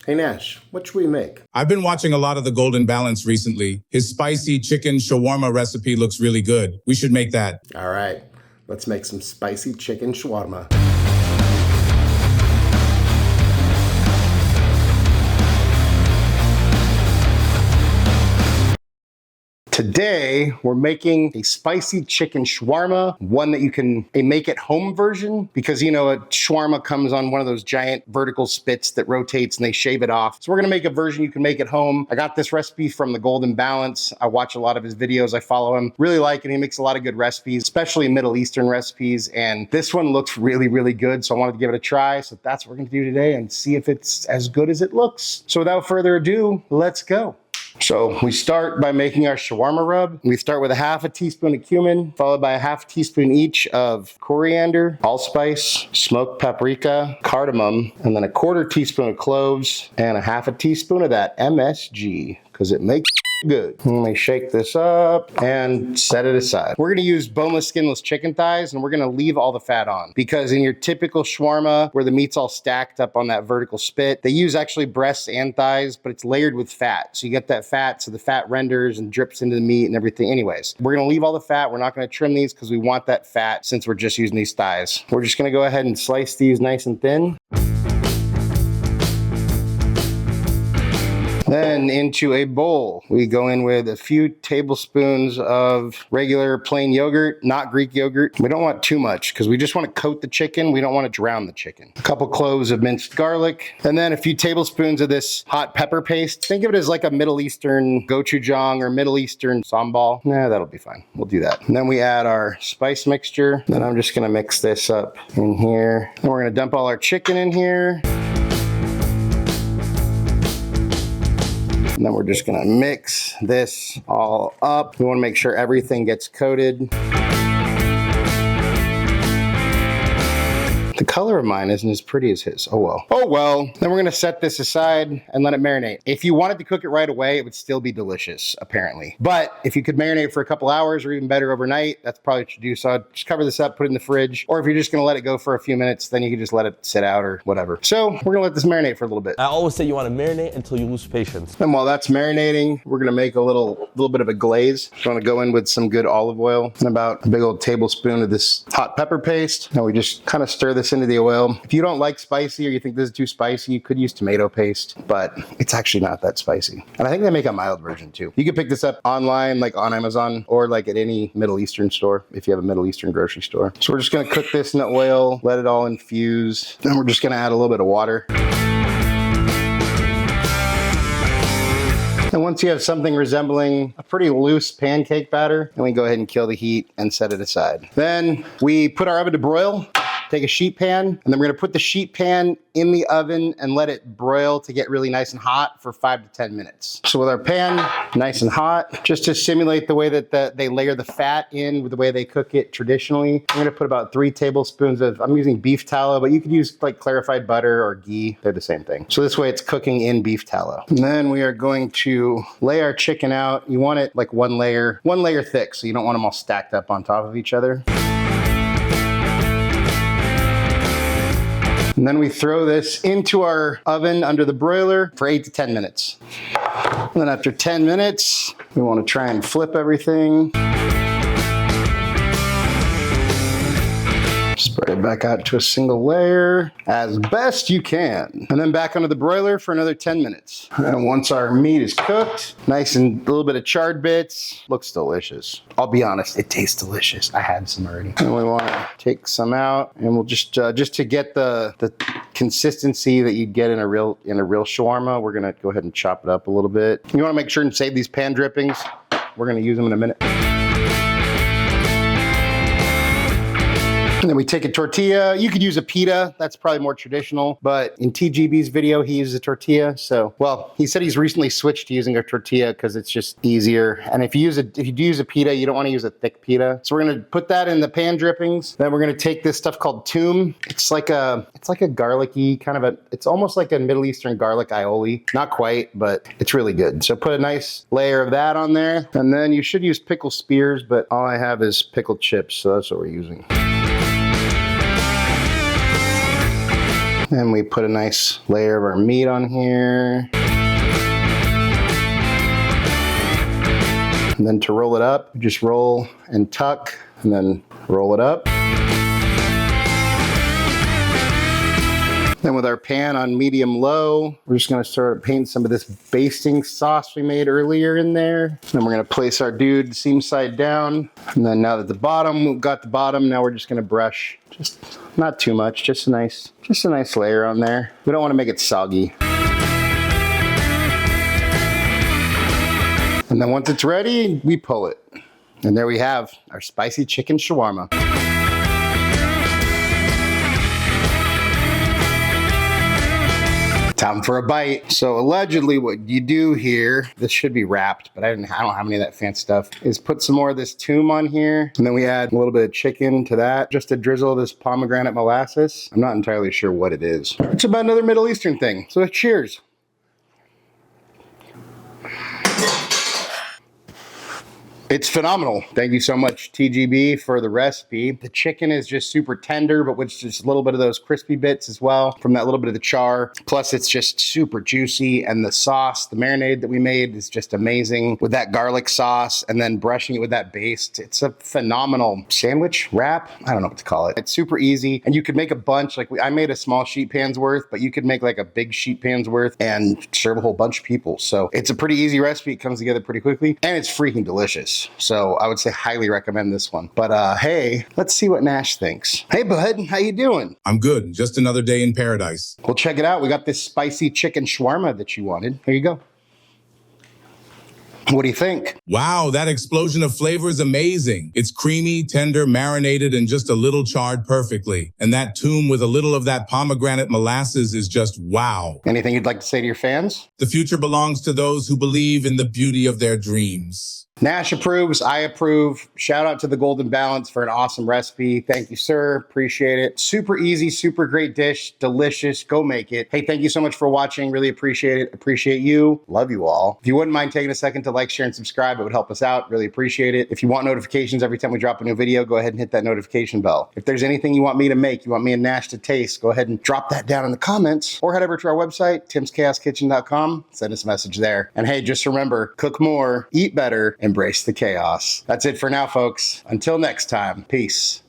Hey Nash, what should we make? I've been watching a lot of The Golden Balance recently. His spicy chicken shawarma recipe looks really good. We should make that. All right, let's make some spicy chicken shawarma. Today, we're making a spicy chicken shawarma, one that you can make at home version, because you know, a shawarma comes on one of those giant vertical spits that rotates and they shave it off. So we're gonna make a version you can make at home. I got this recipe from The Golden Balance. I watch a lot of his videos, I follow him. Really like it, he makes a lot of good recipes, especially Middle Eastern recipes, and this one looks really, really good, so I wanted to give it a try. So that's what we're gonna do today and see if it's as good as it looks. So without further ado, let's go. So we start by making our shawarma rub. We start with a half a teaspoon of cumin, followed by a half teaspoon each of coriander, allspice, smoked paprika, cardamom, and then a quarter teaspoon of cloves, and a half a teaspoon of that MSG, because it makes good. Let me shake this up and set it aside. We're gonna use boneless, skinless chicken thighs, and we're gonna leave all the fat on, because in your typical shawarma, where the meat's all stacked up on that vertical spit, they use actually breasts and thighs, but it's layered with fat. So you get that fat, so the fat renders and drips into the meat and everything. Anyways, we're gonna leave all the fat. We're not gonna trim these because we want that fat since we're just using these thighs. We're just gonna go ahead and slice these nice and thin. Then into a bowl, we go in with a few tablespoons of regular plain yogurt, not Greek yogurt. We don't want too much because we just want to coat the chicken. We don't want to drown the chicken. A couple cloves of minced garlic, and then a few tablespoons of this hot pepper paste. Think of it as like a Middle Eastern gochujang or Middle Eastern sambal. Nah, that'll be fine. We'll do that. And then we add our spice mixture. Then I'm just gonna mix this up in here. And we're gonna dump all our chicken in here. And then we're just gonna mix this all up. We wanna make sure everything gets coated. The color of mine isn't as pretty as his. Oh well. Oh well. Then we're gonna set this aside and let it marinate. If you wanted to cook it right away, it would still be delicious, apparently. But if you could marinate for a couple hours or even better overnight, that's probably what you do. So I'd just cover this up, put it in the fridge. Or if you're just gonna let it go for a few minutes, then you can just let it sit out or whatever. So we're gonna let this marinate for a little bit. I always say you wanna marinate until you lose patience. And while that's marinating, we're gonna make a little bit of a glaze. We're gonna go in with some good olive oil and about a big old tablespoon of this hot pepper paste. And we just kind of stir this into the oil. If you don't like spicy or you think this is too spicy, you could use tomato paste, but it's actually not that spicy. And I think they make a mild version too. You can pick this up online, like on Amazon, or like at any Middle Eastern store, if you have a Middle Eastern grocery store. So we're just gonna cook this in the oil, let it all infuse. Then we're just gonna add a little bit of water. And once you have something resembling a pretty loose pancake batter, then we go ahead and kill the heat and set it aside. Then we put our oven to broil. Take a sheet pan, and then we're gonna put the sheet pan in the oven and let it broil to get really nice and hot for 5 to 10 minutes. So with our pan nice and hot, just to simulate the way that they layer the fat in with the way they cook it traditionally, I'm gonna put about 3 tablespoons of, I'm using beef tallow, but you could use like clarified butter or ghee, they're the same thing. So this way it's cooking in beef tallow. And then we are going to lay our chicken out. You want it like one layer thick, so you don't want them all stacked up on top of each other. And then we throw this into our oven under the broiler for 8 to 10 minutes. And then after 10 minutes, we want to try and flip everything. Spread it back out to a single layer as best you can. And then back under the broiler for another 10 minutes. And once our meat is cooked, nice and a little bit of charred bits, looks delicious. I'll be honest, it tastes delicious. I had some already. And we want to take some out, and we'll just to get the consistency that you'd get in a real shawarma, we're gonna go ahead and chop it up a little bit. You want to make sure and save these pan drippings. We're gonna use them in a minute. And then we take a tortilla. You could use a pita. That's probably more traditional. But in TGB's video, he uses a tortilla. So, well, he said he's recently switched to using a tortilla because it's just easier. And if you do use a pita, you don't want to use a thick pita. So we're gonna put that in the pan drippings. Then we're gonna take this stuff called toom. It's like a garlicky kind of it's almost like a Middle Eastern garlic aioli. Not quite, but it's really good. So put a nice layer of that on there. And then you should use pickle spears, but all I have is pickled chips. So that's what we're using. Then we put a nice layer of our meat on here. And then to roll it up, just roll and tuck, and then roll it up. Then with our pan on medium-low, we're just gonna start painting some of this basting sauce we made earlier in there. Then we're gonna place our dude seam side down. And then now that we've got the bottom, now we're just gonna brush, just not too much, just a nice layer on there. We don't wanna make it soggy. And then once it's ready, we pull it. And there we have our spicy chicken shawarma. Time for a bite. So allegedly what you do here, this should be wrapped, but I don't have any of that fancy stuff, is put some more of this toom on here. And then we add a little bit of chicken to that. Just a drizzle of this pomegranate molasses. I'm not entirely sure what it is. It's about another Middle Eastern thing. So cheers. It's phenomenal. Thank you so much, TGB, for the recipe. The chicken is just super tender, but with just a little bit of those crispy bits as well from that little bit of the char. Plus, it's just super juicy, and the sauce, the marinade that we made is just amazing with that garlic sauce, and then brushing it with that base. It's a phenomenal sandwich, wrap, I don't know what to call it. It's super easy, and you could make a bunch. Like I made a small sheet pan's worth, but you could make like a big sheet pan's worth and serve a whole bunch of people. So it's a pretty easy recipe. It comes together pretty quickly, and it's freaking delicious. So I would say highly recommend this one. But hey, let's see what Nash thinks. Hey bud, how you doing? I'm good. Just another day in paradise. Well, check it out. We got this spicy chicken shawarma that you wanted. Here you go. What do you think? Wow, that explosion of flavor is amazing. It's creamy, tender, marinated, and just a little charred perfectly. And that toom with a little of that pomegranate molasses is just wow. Anything you'd like to say to your fans? The future belongs to those who believe in the beauty of their dreams. Nash approves, I approve. Shout out to the Golden Balance for an awesome recipe. Thank you, sir. Appreciate it. Super easy, super great dish. Delicious. Go make it. Hey, thank you so much for watching. Really appreciate it. Appreciate you. Love you all. If you wouldn't mind taking a second to like, share, and subscribe, it would help us out. Really appreciate it. If you want notifications every time we drop a new video, go ahead and hit that notification bell. If there's anything you want me to make, you want me and Nash to taste, go ahead and drop that down in the comments, or head over to our website, timschaoskitchen.com. Send us a message there. And hey, just remember, cook more, eat better, embrace the chaos. That's it for now, folks. Until next time, peace.